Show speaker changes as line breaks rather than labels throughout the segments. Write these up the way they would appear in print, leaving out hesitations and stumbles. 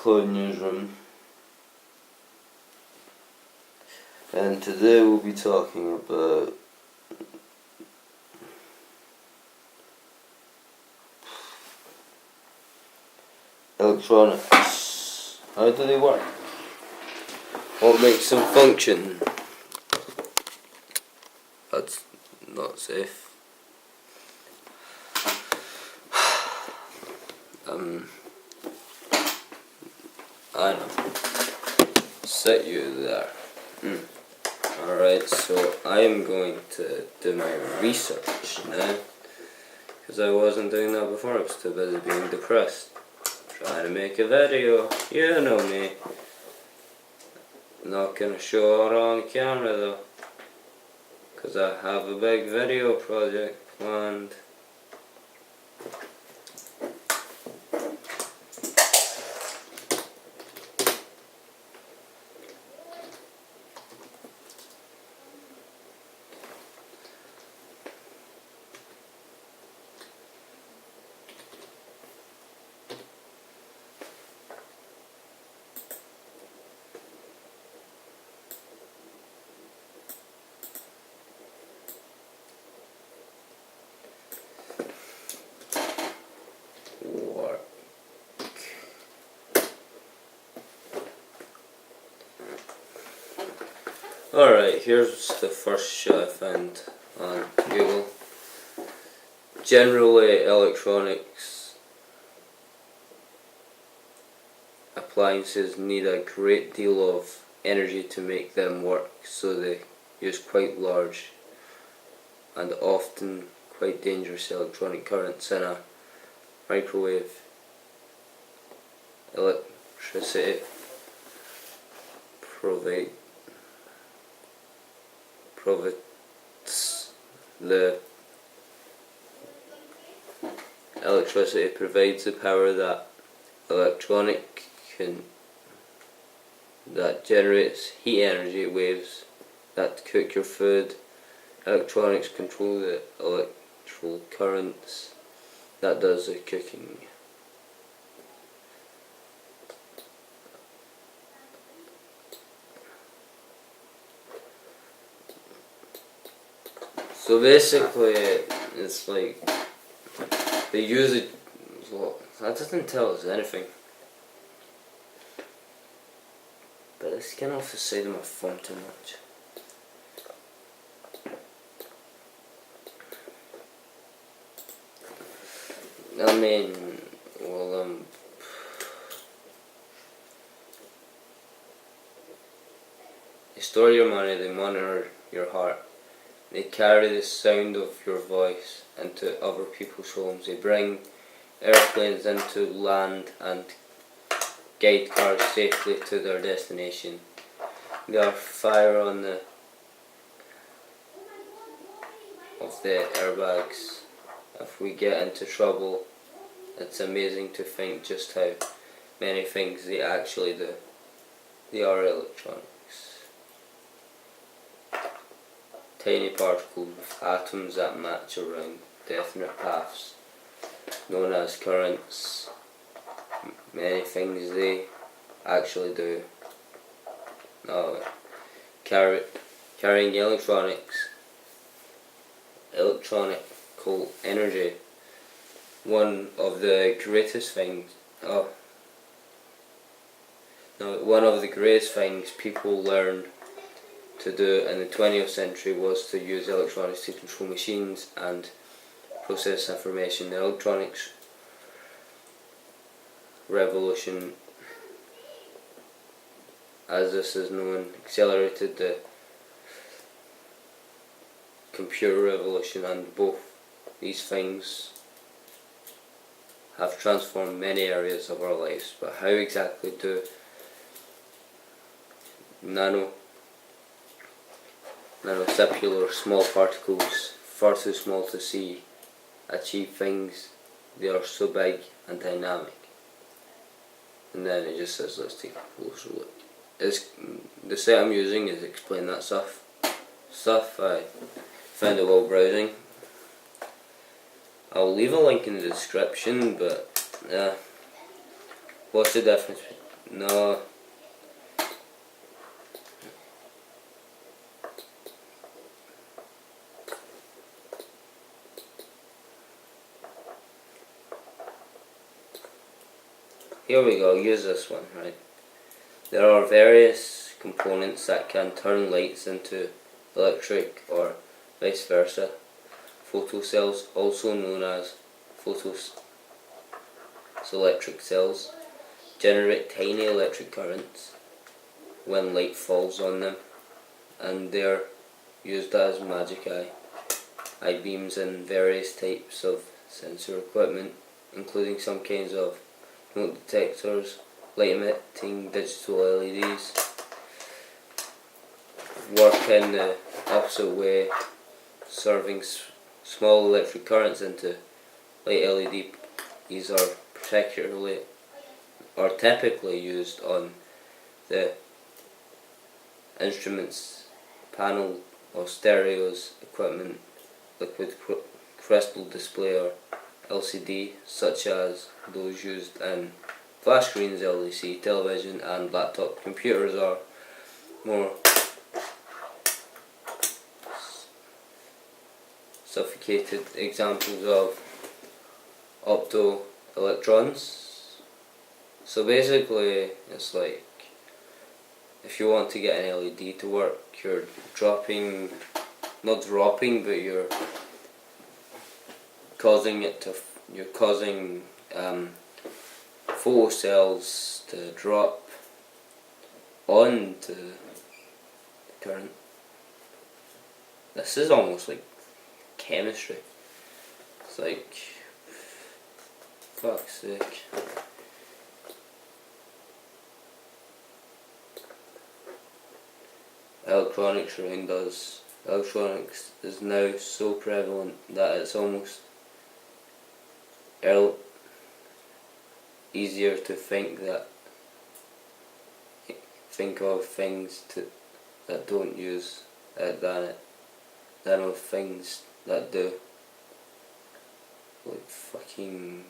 Cloud Newsroom, and today we'll be talking about electronics. How do they work? What makes them function? That's not safe. I know. Set you there. Alright, so I am going to do my research now, because I wasn't doing that before. I was too busy being depressed, trying to make a video. You know me. Not gonna show it on camera though, because I have a big video project planned. Alright, here's the first shot I found on Google. Generally, electronics appliances need a great deal of energy to make them work, so they use quite large and often quite dangerous electronic currents in a microwave. Electricity provides the power that that generates heat energy waves that cook your food. Electronics control the electrical currents that does the cooking. So basically, it's like they use it. Well, that doesn't tell us anything. But I can't also say to my phone too much. I mean, well, they store your money, they monitor your heart. They carry the sound of your voice into other people's homes. They bring airplanes into land and guide cars safely to their destination. They are fire on the airbags. If we get into trouble, it's amazing to think just how many things they actually do. They are electronics. Tiny particles with atoms that match around definite paths, known as currents. Many things they actually do. Now, carrying electronical energy. One of the greatest things people learned to do in the 20th century was to use electronics to control machines and process information. The electronics revolution, as this is known, accelerated the computer revolution, and both these things have transformed many areas of our lives. But how exactly do nanocellular small particles, far too small to see, achieve things? They are so big and dynamic. And then it just says, let's take a closer look. The site I'm using is explain that stuff. I found it while browsing. I'll leave a link in the description, but what's the difference No. Here we go, use this one, right? There are various components that can turn lights into electric or vice versa. Photocells, also known as photoelectric cells, generate tiny electric currents when light falls on them, and they're used as magic eye beams in various types of sensor equipment, including some kinds of smoke detectors, light emitting digital LEDs. Work in the opposite way, serving small electric currents into light LED. These are particularly or typically used on the instruments panel or stereos equipment, liquid crystal display or LCD, such as those used in flash screens, LCD television and laptop computers, are more sophisticated examples of optoelectrons. So basically it's like if you want to get an LED to work, you're causing photocells to drop onto the current. This is almost like chemistry. It's like, fuck's sake. Electronics around us. Electronics is now so prevalent that it's almost easier to think of things that don't use it than of things that do. Like fucking,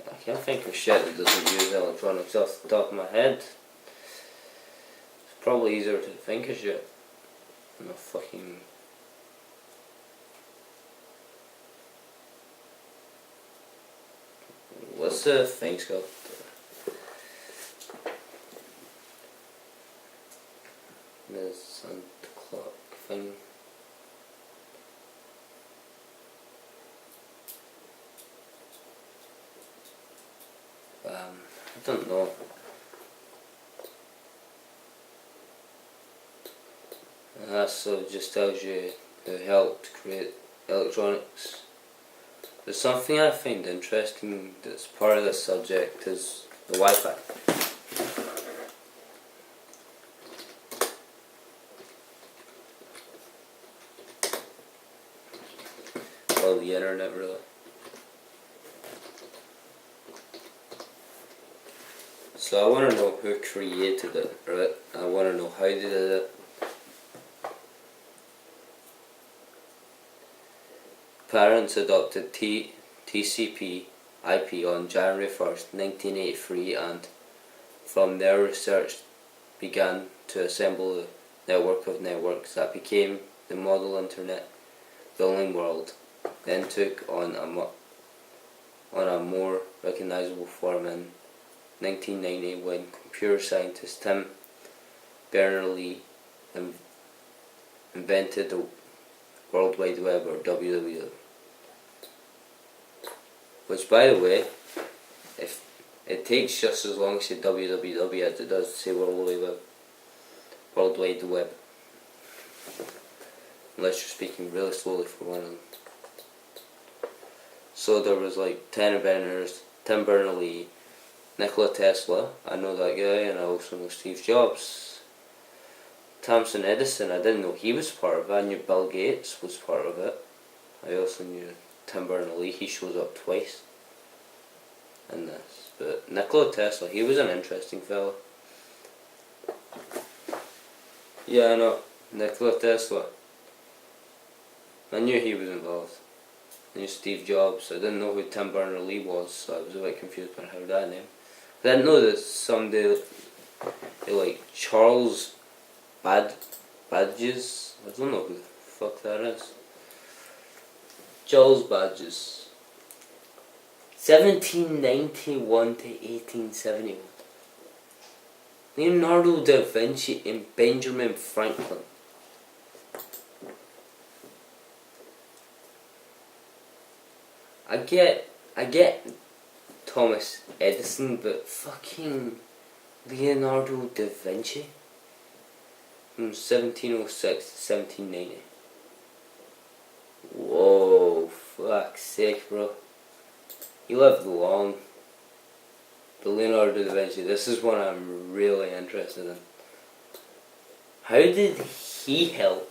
I can't think of shit that doesn't use electronics off the top of my head. It's probably easier to think of shit than a fucking. What's the thing called? The Santa clock thing. I don't know. So it just tells you who helped create electronics. But something I find interesting that's part of this subject is the Wi-Fi. Well, the internet really. So I want to know who created it, right? I want to know how they did it. Parents adopted TCP IP on January 1st, 1983, and from there research began to assemble a network of networks that became the model internet building world, then took on a more recognizable form in 1990 when computer scientist Tim Berners-Lee invented the World Wide Web, or WWW. Which, by the way, if it takes just as long to say www as it does to say World Wide Web. Unless you're speaking really slowly for one of them. So there was like Tim Berners-Lee, Nicola Tesla, I know that guy, and I also know Steve Jobs. Thomas Edison, I didn't know he was part of it. I knew Bill Gates was part of it. I also knew Tim Berners-Lee, he shows up twice in this. But Nicola Tesla, he was an interesting fellow. Yeah, I know, Nicola Tesla. I knew he was involved. I knew Steve Jobs. I didn't know who Tim Berners-Lee was, so I was a bit confused by how that name. I didn't know that somebody like Charles Badges. I don't know who the fuck that is. Charles Badges. 1791 to 1871. Leonardo da Vinci and Benjamin Franklin. I get Thomas Edison, but fucking Leonardo da Vinci from 1706 to 1790. Whoa, fuck's sake, bro. He lived long. But Leonardo da Vinci, this is one I'm really interested in. How did he help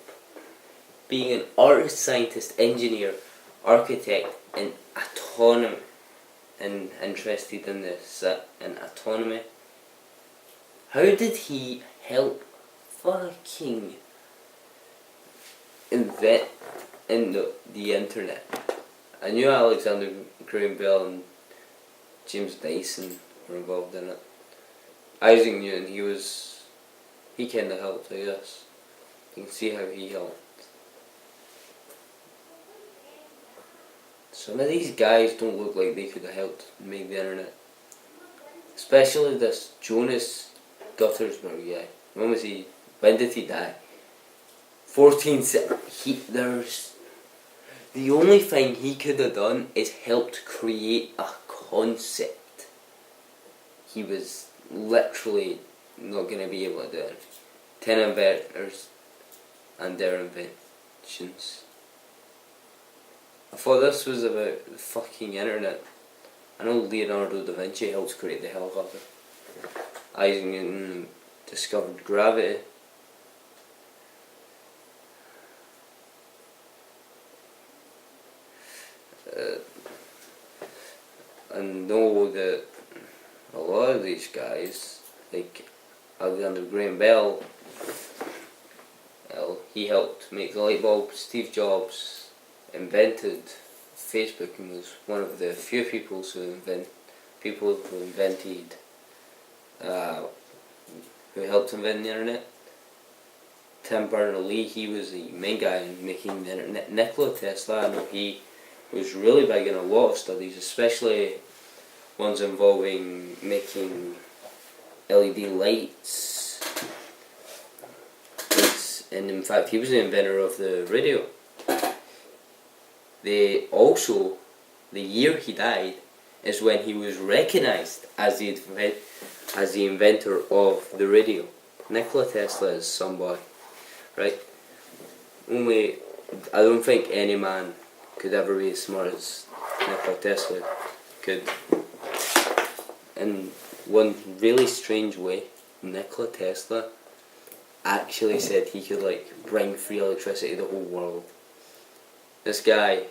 being an artist, scientist, engineer, architect, and autonomy, and interested in this, in autonomy? How did he help fucking invent in the internet? I knew Alexander Graham Bell and James Dyson were involved in it. Isaac Newton, he kind of helped, I guess. You can see how he helped. Some of these guys don't look like they could have helped make the internet. Especially this Jonas Guttersberg guy. When did he die? The only thing he could have done is helped create a concept. He was literally not going to be able to do it. 10 inventors and their inventions. I thought this was about the fucking internet. I know Leonardo da Vinci helped create the helicopter. Isaac Newton discovered gravity. I know that a lot of these guys, like Alexander Graham Bell, he helped make the light bulb. Steve Jobs invented Facebook and was one of the few people who invented who helped invent the internet. Tim Berners-Lee, he was the main guy in making the internet. Nicola Tesla, I know he was really big in a lot of studies, especially ones involving making LED lights. And in fact, he was the inventor of the radio. The year he died is when he was recognised as the inventor of the radio. Nicola Tesla is somebody, right? I don't think any man could ever be as smart as Nicola Tesla could. In one really strange way, Nicola Tesla actually said he could bring free electricity to the whole world. This guy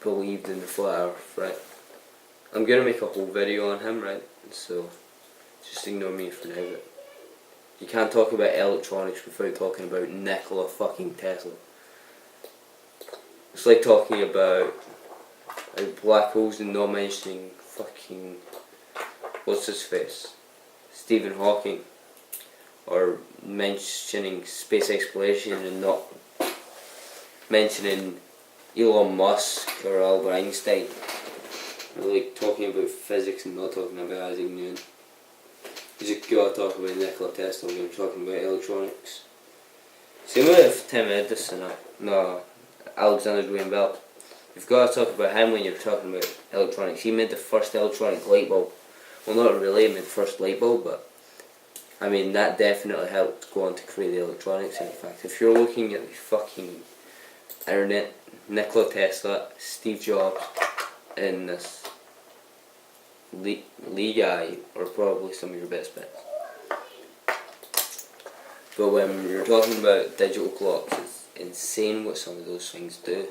believed in the flat earth, right? I'm gonna make a whole video on him, right? So just ignore me for now. But you can't talk about electronics without talking about Nikola fucking Tesla. It's like talking about black holes and not mentioning fucking what's his face, Stephen Hawking, or mentioning space exploration and not mentioning Elon Musk or Albert Einstein. We're talking about physics and not talking about Isaac Newton. You just gotta talk about Nikola Tesla when you're talking about electronics. Same with Tim Edison, Alexander Graham Bell. You've got to talk about him when you're talking about electronics. He made the first electronic light bulb. Well, not really made the first light bulb, but I mean that definitely helped go on to create the electronics. In fact, if you're looking at the fucking internet, Nikola Tesla, Steve Jobs, and this Lee guy are probably some of your best bets. But when you're talking about digital clocks, it's insane what some of those things do.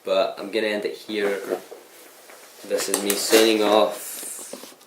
But I'm gonna end it here. This is me signing off.